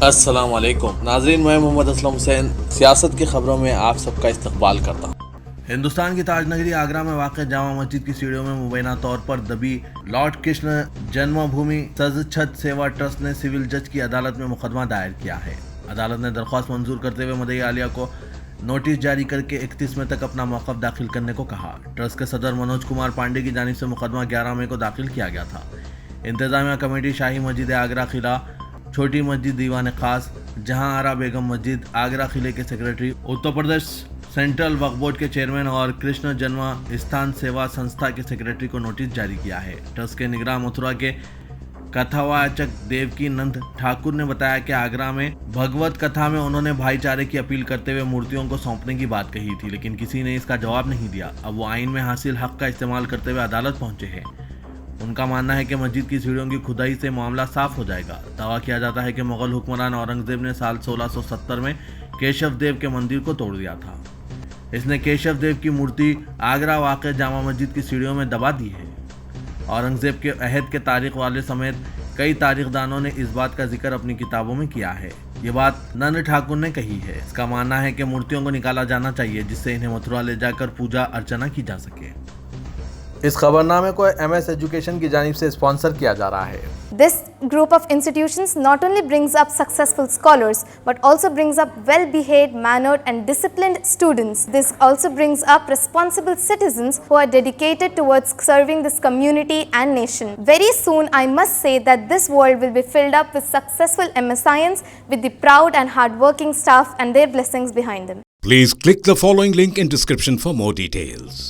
अस्सलाम वालेकुम नाज़रीन, मैं मोहम्मद असलम हुसैन सियासत की खबरों में आप सबका इस्तकबाल करता हूँ। हिंदुस्तान की ताजनगरी आगरा में वाक़ जामा मस्जिद की सीढ़ियों में मुबैना तौर पर दबी लॉर्ड कृष्ण जन्मभूमि सज-छत सेवा ट्रस्ट ने सिविल जज की अदालत में मुकदमा दायर किया है। अदालत ने दरख्वास्त मंजूर करते हुए मदई आलिया को नोटिस जारी करके 31 मई तक अपना मौक़िफ़ दाखिल करने को कहा। ट्रस्ट के सदर मनोज कुमार पांडे की जानिब से मुकदमा 11 मई को दाखिल किया गया था। इंतजामिया कमेटी शाही मस्जिद आगरा किला, छोटी मस्जिद दीवान खास, जहां आरा बेगम मस्जिद आगरा किले के सेक्रेटरी, उत्तर प्रदेश सेंट्रल वक्फ बोर्ड के चेयरमैन और कृष्ण जन्म स्थान सेवा संस्था के सेक्रेटरी को नोटिस जारी किया है। ट्रस्ट के निगरान मथुरा के कथावाचक देवकी नंद ठाकुर ने बताया कि आगरा में भगवत कथा में उन्होंने भाईचारे की अपील करते हुए मूर्तियों को सौंपने की बात कही थी, लेकिन किसी ने इसका जवाब नहीं दिया। अब वो आइन में हासिल हक का इस्तेमाल करते हुए अदालत पहुंचे हैं। उनका मानना है कि मस्जिद की सीढ़ियों की खुदाई से मामला साफ हो जाएगा। दावा किया जाता है कि मुगल हुक्मरान औरंगजेब ने साल 1670 में केशव देव के मंदिर को तोड़ दिया था। इसने केशव देव की मूर्ति आगरा वाक़ जामा मस्जिद की सीढ़ियों में दबा दी है। औरंगजेब के अहद के तारीख वाले समेत कई तारीखदानों ने इस बात का जिक्र अपनी किताबों में किया है। ये बात नंद ठाकुर ने कही है। इसका मानना है कि मूर्तियों को निकाला जाना चाहिए, जिससे इन्हें मथुरा ले जाकर पूजा अर्चना की जा सके। इस खबरनामे को MS एजुकेशन की जानिब से स्पॉन्सर किया जा रहा है। This group of institutions not only brings up successful scholars but also brings up well-behaved, mannered and disciplined students. This also brings up responsible citizens who are dedicated towards serving this community and nation. Very soon I must say that this world will be filled up with successful MS Science with the proud and hard-working staff and their blessings behind them. Please click the following link in description for more details.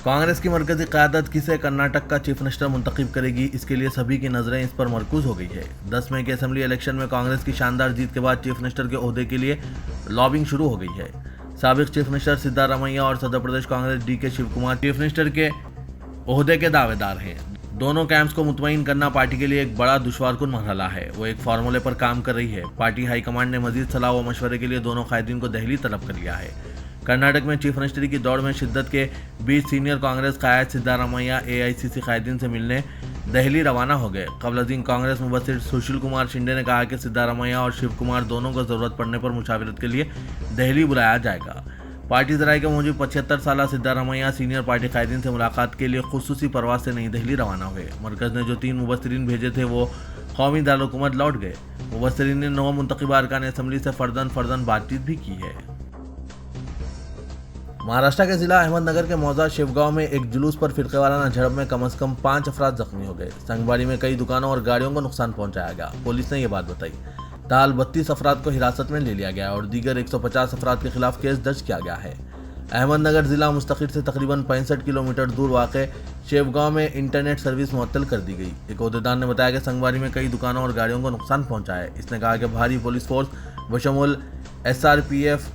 Congress की मरकजी क़यादत किसे कर्नाटक का chief minister मुंतखब करेगी, इसके लिए सभी की नज़रें इस पर मरकूज हो गई है। 10 मई के असेंबली इलेक्शन में कांग्रेस की शानदार जीत के बाद चीफ मिनिस्टर के ओहदे के लिए लॉबिंग शुरू हो गई है। साबिक चीफ मिनिस्टर सिद्धारमैया और सदर प्रदेश Congress DK Shivakumar chief minister के ओहदे के दावेदार हैं। दोनों कैंप्स को मुतमईन करना पार्टी के लिए एक बड़ा दुश्वारकुन मरहला है। वो एक फार्मूले पर काम कर रही है। पार्टी हाईकमांड ने मजीद सलाह व मशवरे के लिए दोनों कायदीन को दिल्ली तलब कर लिया है। कर्नाटक में चीफ मिनिस्टरी की दौड़ में शिद्दत के बीच सीनियर कांग्रेस कायद सिद्धारमैया AICC कायदीन से मिलने दिल्ली रवाना हो गए। कबल कांग्रेस मुबस्सिर सुशील कुमार शिंदे ने कहा कि सिद्धारमैया और शिव कुमार दोनों को जरूरत पड़ने पर मुशावरत के लिए दिल्ली बुलाया जाएगा। पार्टी जराये के मुताबिक 75 साल सिद्धारमैया सीनियर पार्टी कायदीन से मुलाकात के लिए खुसूसी परवाज से नई दिल्ली रवाना हुए। मरकज ने जो 3 मुबस्सिरीन भेजे थे वो कौमी दारुलहुकूमत लौट गए। मुबस्सिरीन ने 9 मुंतखबा अरकान असम्बली से फर्दन बातचीत भी की है। महाराष्ट्र के जिला अहमदनगर के मौजा शिवगांव में एक जुलूस पर फिरकेवाराना झड़प में कम से कम 5 अफराद जख्मी हो गए। संगवाड़ी में कई दुकानों और गाड़ियों को नुकसान पहुंचाया गया। पुलिस ने यह बात बताई। ताल 32 अफराद को हिरासत में ले लिया गया और दीगर 150 अफराद के खिलाफ केस दर्ज किया गया है। अहमदनगर जिला मुस्तकिल से तकरीबन 65 किलोमीटर दूर वाक़ शिवगांव में इंटरनेट सर्विस मुअत्तल कर दी गई। एक अहदेदार ने बताया कि संगवाड़ी में कई दुकानों और गाड़ियों को नुकसान पहुंचा है। इसने कहा कि भारी पुलिस फोर्स बशमूल SRPF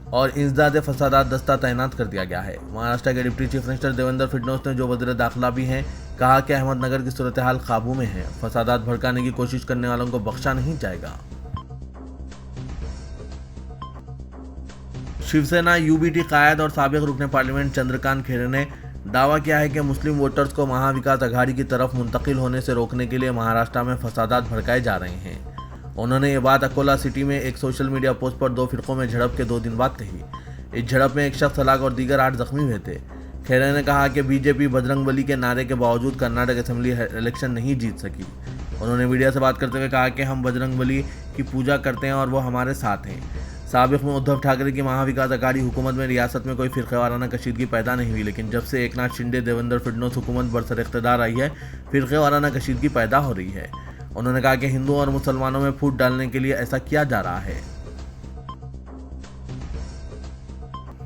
और इंसदाद फसादात दस्ता तैनात कर दिया गया है। महाराष्ट्र के deputy chief minister Devendra Fadnavis ने जो वज़ीर दाखिला भी हैं, कहा कि अहमदनगर की सूरत हाल काबू में है। फसादात भड़काने की कोशिश करने वालों को बख्शा नहीं जाएगा। शिवसेना UBT कायद और साबिक रुकने पार्लियामेंट चंद्रकांत खैरे ने दावा किया है कि मुस्लिम वोटर्स को महाविकास अघाड़ी की तरफ मुंतकिल होने से रोकने के लिए महाराष्ट्र में फसादात भड़काए जा रहे हैं। उन्होंने ये बात अकोला सिटी में एक सोशल मीडिया पोस्ट पर 2 फिरकों में झड़प के 2 दिन बाद कही। इस झड़प में एक शख्स हलाक और दीगर 8 जख्मी हुए थे। खैरे ने कहा कि BJP बजरंगबली के नारे के बावजूद कर्नाटक असेंबली इलेक्शन नहीं जीत सकी। उन्होंने मीडिया से बात करते हुए कहा कि हम बजरंगबली की पूजा करते हैं और वो हमारे साथ हैं। साबिक में उद्धव ठाकरे की महाविकास अघाड़ी हुकूमत में रियासत में कोई फिरकेवाराना कशीदगी पैदा नहीं हुई, लेकिन जब से एकनाथ शिंदे देवेंद्र फडणवीस हुकूमत बरसर इख्तिदार आई है, फिरकेवाराना कशीदगी पैदा हो रही है। उन्होंने कहा कि हिंदुओं और मुसलमानों में फूट डालने के लिए ऐसा किया जा रहा है।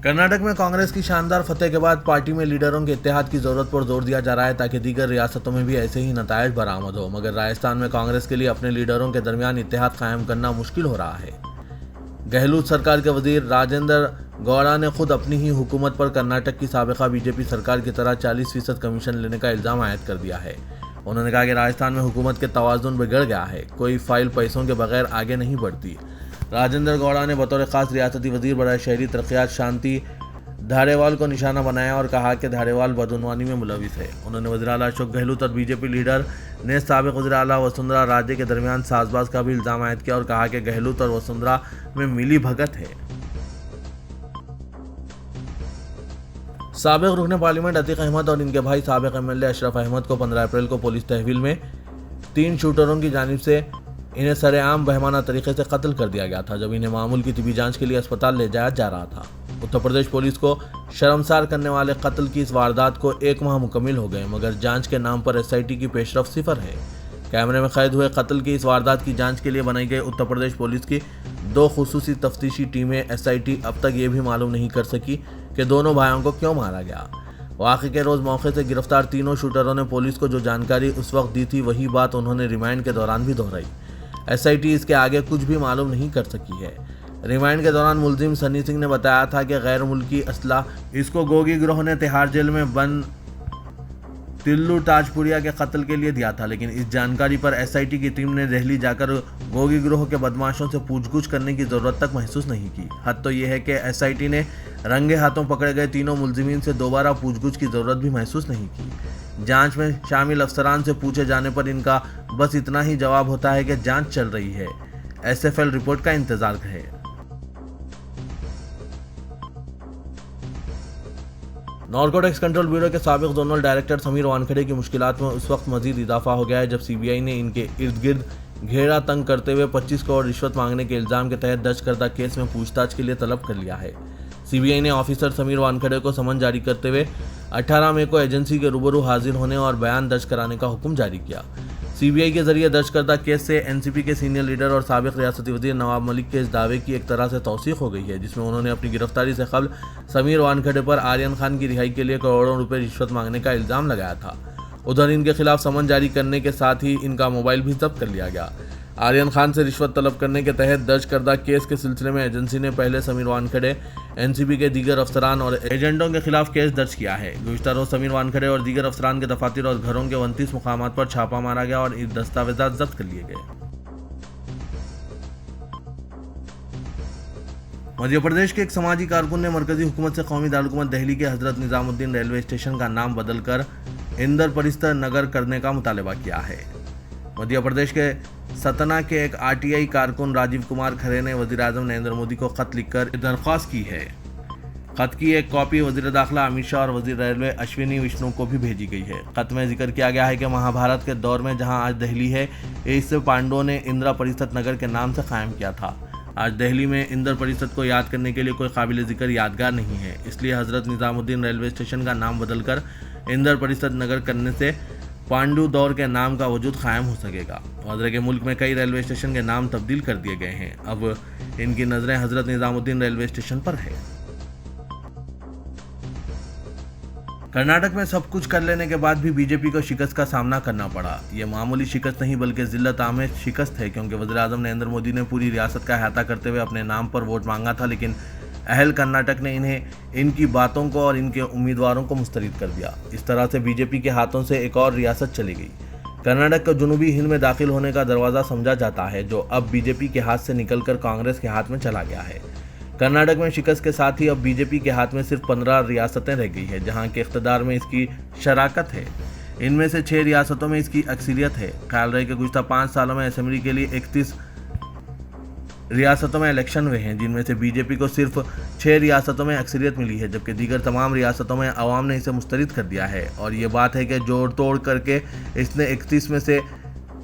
कर्नाटक में कांग्रेस की शानदार फतेह के बाद पार्टी में लीडरों के इत्तेहाद की जरूरत पर जोर दिया जा रहा है ताकि दीगर रियासतों में भी ऐसे ही नतायज बरामद हो। मगर राजस्थान में कांग्रेस के लिए अपने लीडरों के दरमियान इत्तेहाद कायम करना मुश्किल हो रहा है। गहलोत सरकार के वजीर राजेंद्र गौड़ा ने खुद अपनी ही हुकूमत पर कर्नाटक की साबिका BJP सरकार की तरह 40% कमीशन लेने का इल्ज़ाम आयद कर दिया है। उन्होंने कहा कि राजस्थान में हुकूमत के तवाज़ुन बिगड़ गया है, कोई फाइल पैसों के बगैर आगे नहीं बढ़ती। राजेंद्र गौड़ा ने बतौर खास रियासती वजीर बराए शहरी तरक्यात, शांति धारीवाल को निशाना बनाया और कहा कि धारीवाल बदउनवानी में मुलविस है। उन्होंने वज़ीर आला अशोक गहलोत और बीजेपी लीडर ने साबिक़ वज़ीर आला वसुंधरा राजे के दरमियान साजबाज का भी इल्ज़ाम आयद किया और कहा कि गहलोत और वसुंधरा में मिली भगत है। साबिक़ रुकन पार्लियामेंट अतीक अहमद और इनके भाई साबिक़ एमएलए अशरफ अहमद को 15 अप्रैल को पुलिस तहवील में 3 शूटरों की जानिब से इन्हें सरेआम बहमाना तरीके से कत्ल कर दिया गया था, जब इन्हें मामूल की तिबी जांच के लिए अस्पताल ले जाया जा रहा था। उत्तर प्रदेश पुलिस को शर्मसार करने वाले कत्ल की इस वारदात को 1 माह मुकम्मिल हो गए, मगर जांच के नाम पर एसआईटी की पेशरफ्त सिफर है। कैमरे में कैद हुए कत्ल की इस वारदात की जांच के लिए बनाई गई उत्तर प्रदेश पुलिस की 2 खुसूसी तफ्तीशी टीमें एसआईटी अब तक ये भी मालूम नहीं कर सकी कि दोनों भाइयों को क्यों मारा गया। वाक़े के रोज़ मौके से गिरफ्तार तीनों शूटरों ने पुलिस को जो जानकारी उस वक्त दी थी वही बात उन्होंने रिमांड के दौरान भी दोहराई। एसआईटी इसके आगे कुछ भी मालूम नहीं कर सकी है। रिमांड के दौरान मुलजिम सन्नी सिंह ने बताया था कि गैर मुल्की असला इसको गोगी गिरोह ने तिहाड़ जेल में बंद तिल्लू ताजपुरिया के कत्ल के लिए दिया था, लेकिन इस जानकारी पर एसआईटी की टीम ने दिल्ली जाकर गोगी गिरोह के बदमाशों से पूछगुछ करने की ज़रूरत तक महसूस नहीं की। हद तो यह है कि एसआईटी ने रंगे हाथों पकड़े गए तीनों मुलजिमीन से दोबारा पूछगुछ की ज़रूरत भी महसूस नहीं की। जांच में शामिल अफसरान से पूछे जाने पर इनका बस इतना ही जवाब होता है कि जांच चल रही है, एसएफएल रिपोर्ट का इंतजार है। नारकोटिक्स कंट्रोल ब्यूरो के साबिक़ जोनल डायरेक्टर समीर वानखेड़े की मुश्किलात में उस वक्त मजीद इजाफा हो गया है जब सीबीआई ने इनके इर्द गिर्द घेरा तंग करते हुए 25 करोड़ रिश्वत मांगने के इल्ज़ाम के तहत दर्ज करदा केस में पूछताछ के लिए तलब कर लिया है। सीबीआई ने ऑफिसर समीर वानखेड़े को समन जारी करते हुए 18 मई को एजेंसी के रूबरू हाजिर होने और बयान दर्ज कराने का हुक्म जारी किया। सीबीआई के जरिए दर्ज करदा केस से एनसीपी के सीनियर लीडर और साबिक़ रियासती वज़ीर नवाब मलिक के इस दावे की एक तरह से तौसीक़ हो गई है, जिसमें उन्होंने अपनी गिरफ्तारी से कबल समीर वानखेड़े पर आर्यन खान की रिहाई के लिए करोड़ों रुपए रिश्वत मांगने का इल्ज़ाम लगाया था। उधर इनके खिलाफ समन जारी करने के साथ ही इनका मोबाइल भी जब्त कर लिया गया। आर्यन खान से रिश्वत तलब करने के तहत दर्ज करदा केस के सिलसिले में एजेंसी ने पहले समीर वानखेड़े, एनसीपी के दीगर अफसरान और एजेंटों के खिलाफ केस दर्ज किया है। गुज़िश्ता रोज़ समीर वानखेड़े और दीगर अफसरान के दफातर और घरों के 29 मुकामात पर छापा मारा गया और दस्तावेजात जब्त कर लिए गए। मध्य प्रदेश के एक समाजी कारकुन ने मरकजी हुकूमत से कौमी दारुल दिल्ली के हजरत निजामुद्दीन रेलवे स्टेशन का नाम बदलकर इंद्रप्रस्थ नगर करने का मुतालबा किया है। मध्य प्रदेश के सतना के एक आरटीआई कारकुन राजीव कुमार खरे ने वज़ीर आज़म नरेंद्र मोदी को खत लिखकर दरख्वास्त की है। खत की एक कॉपी वज़ीर दाखिला अमित शाह और वज़ीर रेलवे अश्विनी वैष्णव को भी भेजी गई है। खत में जिक्र किया गया है कि महाभारत के दौर में जहां आज दिल्ली है, इसे पांडवों ने इंद्रप्रस्थ नगर के नाम से कायम किया था। आज दिल्ली में इंद्रप्रस्थ को याद करने के लिए कोई काबिल ज़िक्र यादगार नहीं है, इसलिए हज़रत निजामुद्दीन रेलवे स्टेशन का नाम बदलकर इंद्रप्रस्थ नगर करने से पांडु दौर के नाम का वजूद कायम हो सकेगा। वज़ीर के मुल्क में कई रेलवे स्टेशन के नाम तब्दील कर दिए गए हैं, अब इनकी नज़रें हज़रत निजामुद्दीन रेलवे स्टेशन पर है। कर्नाटक में सब कुछ कर लेने के बाद भी बीजेपी को शिकस्त का सामना करना पड़ा। ये मामूली शिकस्त नहीं बल्कि जिल्लत आमेज शिकस्त है, क्योंकि वज़ीर आज़म नरेंद्र मोदी ने पूरी रियासत का अहाता करते हुए अपने नाम पर वोट मांगा था, लेकिन अहल कर्नाटक ने इन्हें इनकी बातों को और इनके उम्मीदवारों को मुस्तरद कर दिया। इस तरह से बीजेपी के हाथों से एक और रियासत चली गई। कर्नाटक को जनूबी हिंद में दाखिल होने का दरवाज़ा समझा जाता है, जो अब बीजेपी के हाथ से निकलकर कांग्रेस के हाथ में चला गया है। कर्नाटक में शिकस्त के साथ ही अब बीजेपी के हाथ में सिर्फ 15 रियासतें रह गई है, जहां के इख्तिदार में इसकी शराकत है। इनमें से 6 रियासतों में इसकी अक्सरियत है। ख्याल रहे कि गुज़िश्ता 5 सालों में असेंबली के लिए 31 रियासतों में इलेक्शन हुए हैं, जिनमें से बीजेपी को सिर्फ 6 रियासतों में अक्सरियत मिली है, जबकि दीगर तमाम रियासतों में अवाम ने इसे मुस्तरद कर दिया है। और ये बात है कि जोड़ तोड़ करके इसने 31 में से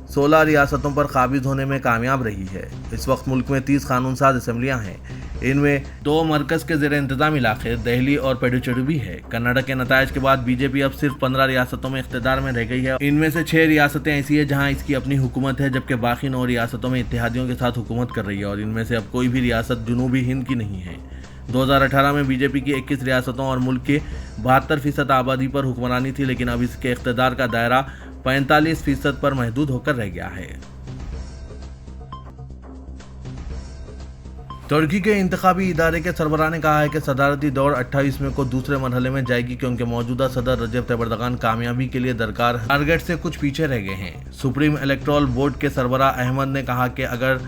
16 रियासतों पर काबिज होने में कामयाब रही है। इस वक्त मुल्क में 30 कानून साज असम्बलियाँ हैं, इनमें 2 मरकज़ के ज़ेर इंतज़ाम इलाके दिल्ली और पुडुचेरी भी है। कर्नाटक के नताइज के बाद बीजेपी अब सिर्फ 15 रियासतों में इख्तिदार में रह गई है। इनमें से 6 रियासतें ऐसी है जहां इसकी अपनी हुकूमत है, जबकि बाकी 9 रियासतों में इत्तेहादियों के साथ हुकूमत कर रही है, और इनमें से अब कोई भी रियासत जनूबी हिंद की नहीं है। 2018 में बीजेपी की 21 रियासतों और मुल्क के 72% आबादी पर हुक्मरानी थी, लेकिन अब इसके इख्तिदार का दायरा 45% पर महदूद होकर रह गया है। तुर्की के इंतखाबी इदारे के सरबराह ने कहा है कि सदारती दौड़ 28 मई को दूसरे मरहले में जाएगी, क्योंकि मौजूदा सदर रजब तैयब एर्दोगान कामयाबी के लिए दरकार टारगेट से कुछ पीछे रह गए हैं। सुप्रीम इलेक्टोरल बोर्ड के सरबराह अहमद ने कहा कि अगर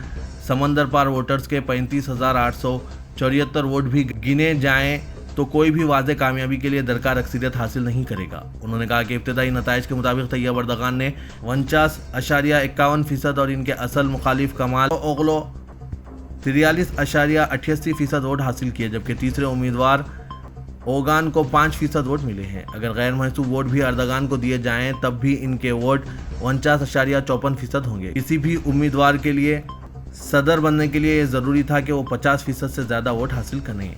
समंदर पार वोटर्स के 35,874 वोट भी गिने जाएं तो कोई भी वाज़े कामयाबी के लिए दरकार अक्सरियत हासिल नहीं करेगा। उन्होंने कहा कि इब्तदाई नताइज के मुताबिक तैयब अर्दगान ने 49.51% और इनके असल मुखालिफ कमाल ओगलो 43.88% वोट हासिल किए, जबकि तीसरे उम्मीदवार ओगान को 5% वोट मिले हैं। अगर गैर महसूब वोट भी अर्दगान को दिए जाएं तब भी इनके वोट 49.54% होंगे। किसी भी उम्मीदवार के लिए सदर बनने के लिए यह ज़रूरी था कि वो 50% से ज़्यादा वोट हासिल करें।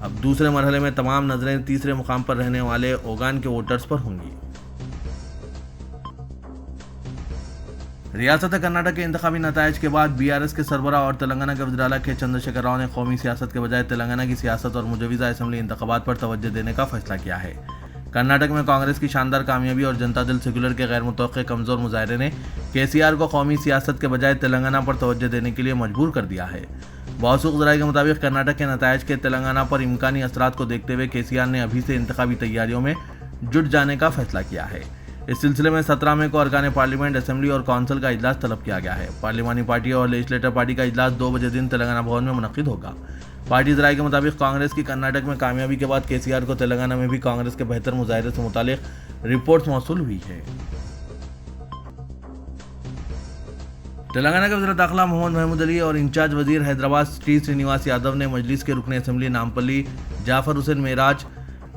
अब दूसरे मरहले में तमाम नजरें तीसरे मुकाम पर रहने वाले ओगान के वोटर्स पर होंगी। रियासत कर्नाटक के इंतखाबी नताइज के बाद बीआरएस के सरबराह और तेलंगाना के वज़ीर आला के चंद्रशेखर राव ने कौमी सियासत के बजाय तेलंगाना की सियासत और मुजवज़ा असम्बली इंतखाबात पर तवज्जो देने का फैसला किया है। कर्नाटक में कांग्रेस की शानदार कामयाबी और जनता दल सेक्युलर के गैर मुतवक्के कमज़ोर मुजाहरे ने केसीआर को कौमी सियासत के बजाय तेलंगाना पर तवज्जो देने के लिए मजबूर कर दिया है। मौसूक ज़राए के मुताबिक कर्नाटक के नताइज के तेलंगाना पर इम्कानी असरात को देखते हुए केसीआर ने अभी से इंतखाबी तैयारियों में जुट जाने का फैसला किया है। इस सिलसिले में 17 मई को अरकान पार्लियामेंट, असेंबली और काउंसिल का इजलास तलब किया गया है। पार्लिमानी पार्टी और लेजिस्लेटिव पार्टी का इजलास 2 बजे दिन तेलंगाना भवन में मुनक्किद होगा। पार्टी ज़राए के मुताबिक कांग्रेस की कर्नाटक में कामयाबी के बाद केसीआर को तेलंगाना में भी कांग्रेस के बेहतर मुजाहरे से मुतालिक रिपोर्ट्स मौसूल हुई है। तेलंगाना के वज़ीर दाखिला मोहम्मद महमूद अली और इंचार्ज वजीर हैदराबाद टी श्रीनिवास यादव ने मजलिस के रुकन असेंबली नामपल्ली जाफर हुसैन मेराज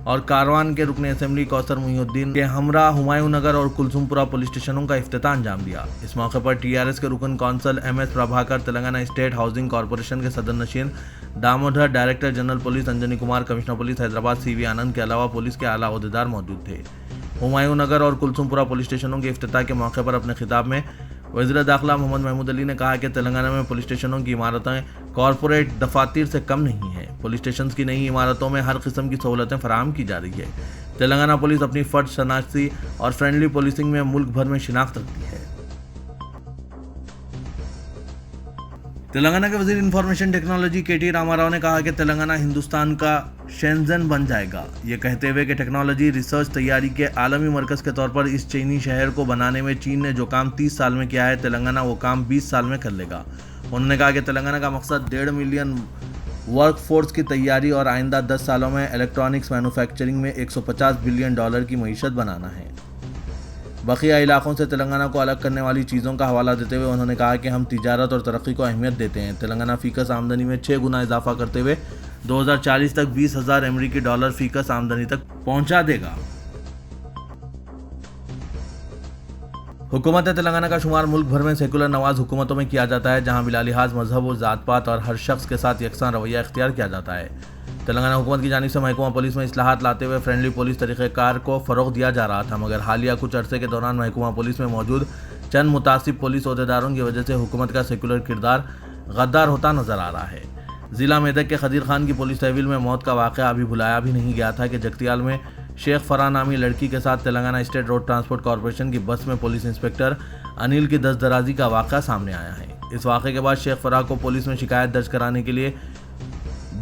और कारवान के रुकन असेंबली कौसर मुहिउद्दीन के हमरा हुमायूं नगर और कुलसुमपुरा पुलिस स्टेशनों का इफ्तिताह अंजाम दिया। इस मौके पर टीआरएस के रुकन council MS Prabhakar, Telangana state housing corporation के सदर नशीन Damodar, director general police Anjani Kumar, commissioner police Hyderabad CV Anand के अलावा पुलिस के आला ओहदेदार मौजूद थे। हुमायूं नगर और कुलसुमपुरा पुलिस स्टेशनों के इफ्तिताह के मौके पर अपने खिताब में वज़ीर दाखिला मोहम्मद महमूद अली ने कहा कि तेलंगाना में पुलिस स्टेशनों की इमारतें कॉरपोरेट दफातर से कम नहीं है। पुलिस स्टेशन की नई इमारतों में हर किस्म की सहूलतें फराहम की जा रही है। तेलंगाना पुलिस अपनी फर्ज शनाख्ती और फ्रेंडली पुलिसिंग में मुल्क भर में शिनाख्त रखती है। तेलंगाना के वजीर इंफॉर्मेशन टेक्नोलॉजी केटी रामाराव ने कहा कि तेलंगाना हिंदुस्तान का शेंजन बन जाएगा। ये कहते हुए कि टेक्नोलॉजी रिसर्च तैयारी के आलमी मरकज़ के तौर पर इस चीनी शहर को बनाने में चीन ने जो काम 30 साल में किया है, तेलंगाना वो काम 20 साल में कर लेगा। उन्होंने कहा कि तेलंगाना का मकसद 1.5 मिलियन वर्क फोर्स की तैयारी और आइंदा 10 सालों में इलेक्ट्रॉनिक्स मैन्युफैक्चरिंग में $150 बिलियन की मईशत बनाना है। बकिया इलाकों से तेलंगाना को अलग करने वाली चीज़ों का हवाला देते हुए उन्होंने कहा कि हम तिजारत और तरक्की को अहमियत देते हैं। तेलंगाना फ़ीकस आमदनी में 6 गुना इजाफा करते हुए 2040 तक $20,000 फ़ीकस आमदनी तक पहुंचा देगा। हुकूमत तेलंगाना का शुमार मुल्क भर में सेकुलर नवाज हुकूमतों में किया जाता है, जहां बिला लिहाज मजहब और ज़ात पात और हर शख्स के साथ यकसां रवैया इख्तियार किया जाता है। तेलंगाना हुकूमत की जानिब से महकमा पुलिस में इस्लाहात लाते हुए फ्रेंडली पुलिस तरीक़ेकार को फ़रोग़ दिया जा रहा था, मगर हालिया कुछ अरसे के दौरान महकमा पुलिस में मौजूद चंद मुतासिब पुलिस अहदेदारों की वजह से हुकूमत का सेकुलर किरदार गद्दार होता नजर आ रहा है। ज़िला मेदक के खदीर खान की पुलिस तहवील में मौत का वाक़या अभी भुलाया भी नहीं गया था कि जगतियाल में शेख फराह नामी लड़की के साथ Telangana state road transport corporation की बस में पुलिस इंस्पेक्टर अनिल की दस्तदराजी का वाक़या सामने आया है। इस वाक़े के बाद शेख फराह को पुलिस में शिकायत दर्ज कराने के लिए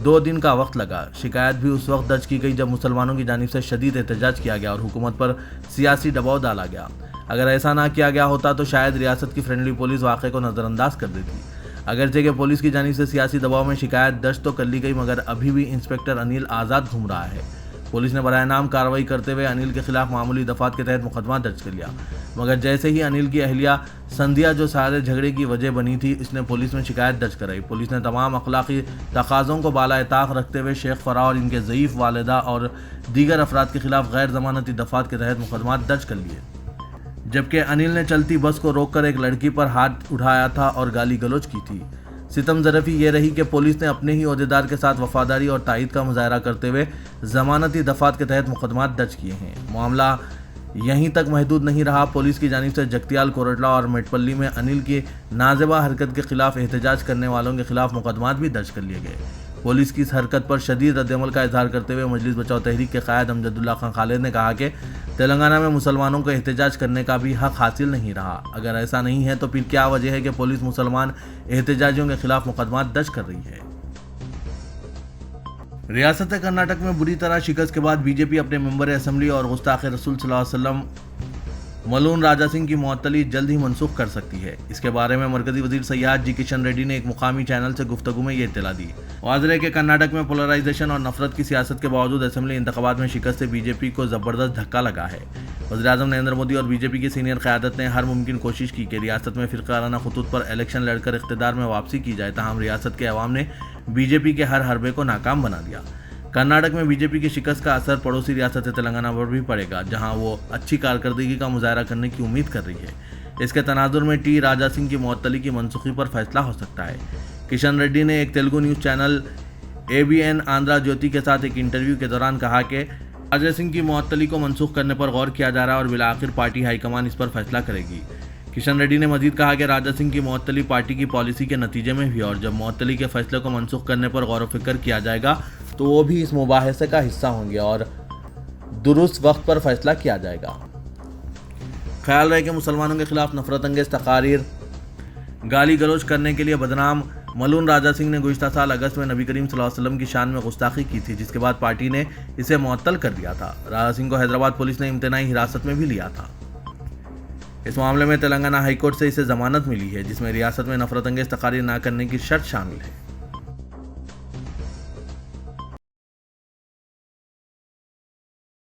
2 दिन का वक्त लगा। शिकायत भी उस वक्त दर्ज की गई जब मुसलमानों की जानिब से शदीद एहतजाज किया गया और हुकूमत पर सियासी दबाव डाला गया। अगर ऐसा ना किया गया होता तो शायद रियासत की फ्रेंडली पुलिस वाक़े को नज़रअंदाज कर देती। अगरचे कि पुलिस की जानिब से सियासी दबाव में शिकायत दर्ज तो कर ली गई, मगर अभी भी इंस्पेक्टर अनिल आज़ाद घूम रहा है। पुलिस ने बराए नाम कार्रवाई करते हुए अनिल के खिलाफ मामूली दफात के तहत मुकदमा दर्ज कर लिया, मगर जैसे ही अनिल की अहलिया संध्या जो सारे झगड़े की वजह बनी थी, इसने पुलिस में शिकायत दर्ज कराई। पुलिस ने तमाम अखलाकी तकाज़ों को बाला इताक़ रखते हुए शेख फराह और इनके ज़ईफ़ वालिदा और दीगर अफराद के खिलाफ गैर ज़मानती दफात के तहत मुकदमा दर्ज कर लिए, जबकि अनिल ने चलती बस को रोककर एक लड़की पर हाथ उठाया था और गाली गलौज की थी। सितम ज़रफ़ी ये रही कि पुलिस ने अपने ही अहदेदार के साथ वफादारी और तायद का मुजाहरा करते हुए ज़मानती दफात के तहत मुकदमा दर्ज किए हैं। मामला यहीं तक महदूद नहीं रहा। पुलिस की जानिब से जगतियाल, कोरटला और मेटपल्ली में अनिल की नाज़ेबा हरकत के खिलाफ एहतजाज करने वालों के खिलाफ मुकदमात भी दर्ज कर लिए गए। पुलिस की इस हरकत पर शदीद रद्दअमल का इजहार करते हुए मजलिस बचाओ तहरीक के क़ायद अमजदुल्ला खान खालिद ने कहा कि तेलंगाना में मुसलमानों को एहतजाज करने का भी हक हासिल नहीं रहा। अगर ऐसा नहीं है तो फिर क्या वजह है कि पुलिस मुसलमान एहतजाजियों के खिलाफ मुकदमा दर्ज कर रही है। रियासत कर्नाटक में बुरी तरह शिकस्त के बाद बीजेपी अपने मेंबर असेंबली और गुस्ताख़ रसूल सल्लल्लाहु अलैहि वसल्लम मलून राजा सिंह की मुअत्तली जल्द ही मनसूख कर सकती है। इसके बारे में मरकजी वजीर सयाहत जी किशन रेड्डी ने एक मुकामी चैनल से गुफ्तगू में ये इत्तला दी। वाज़ेह है कि कर्नाटक में पोलराइजेशन और नफरत की सियासत के बावजूद असेंबली इंतखाबात में शिकस्त से बीजेपी को ज़बरदस्त धक्का लगा है। वज़ीर-ए-आज़म नरेंद्र मोदी और बीजेपी की सीनियर क़यादत ने हर मुमकिन कोशिश की कि रियासत में फ़िरक़ाराना खतूत पर इलेक्शन लड़कर इक़्तिदार में वापसी की जाए, ताहम रियासत के अवाम ने बीजेपी के हर हरबे को नाकाम बना दिया। कर्नाटक में बीजेपी की शिकस्त का असर पड़ोसी रियासत तेलंगाना पर भी पड़ेगा, जहां वो अच्छी कारकर्दगी का मुजाहरा करने की उम्मीद कर रही है। इसके तनाजुर में टी राजा सिंह की मुअत्तली की मनसूखी पर फैसला हो सकता है। किशन रेड्डी ने एक Telugu news channel ABN Andhra Jyothi के साथ एक इंटरव्यू के दौरान कहा कि राजा सिंह की मुअत्तली को मनसूख करने पर गौर किया जा रहा है और बिलाखिर पार्टी हाईकमान इस पर फैसला करेगी। किशन रेड्डी ने मजीद कहा कि राजा सिंह की मुअत्तली पार्टी की पॉलिसी के नतीजे में हुई और जब मुअत्तली के फैसले को मनसूख करने पर गौर व फिक्र किया जाएगा तो वो भी इस मुबाहिसे का हिस्सा होंगे और दुरुस्त वक्त पर फैसला किया जाएगा। ख्याल रहे कि मुसलमानों के खिलाफ नफरत अंगेज तकारीर, गाली गलौज करने के लिए बदनाम मलून राजा सिंह ने गुज़िश्ता साल अगस्त में नबी करीम सल्लल्लाहु अलैहि वसल्लम की शान में गुस्ताखी की थी, जिसके बाद पार्टी ने इसे मुअत्तल कर दिया था। राजा सिंह को हैदराबाद पुलिस ने इम्तनाई हिरासत में भी लिया था। इस मामले में तेलंगाना हाईकोर्ट से इसे जमानत मिली है, जिसमें रियासत में नफरत अंगेज तकारीर ना करने की शर्त शामिल है।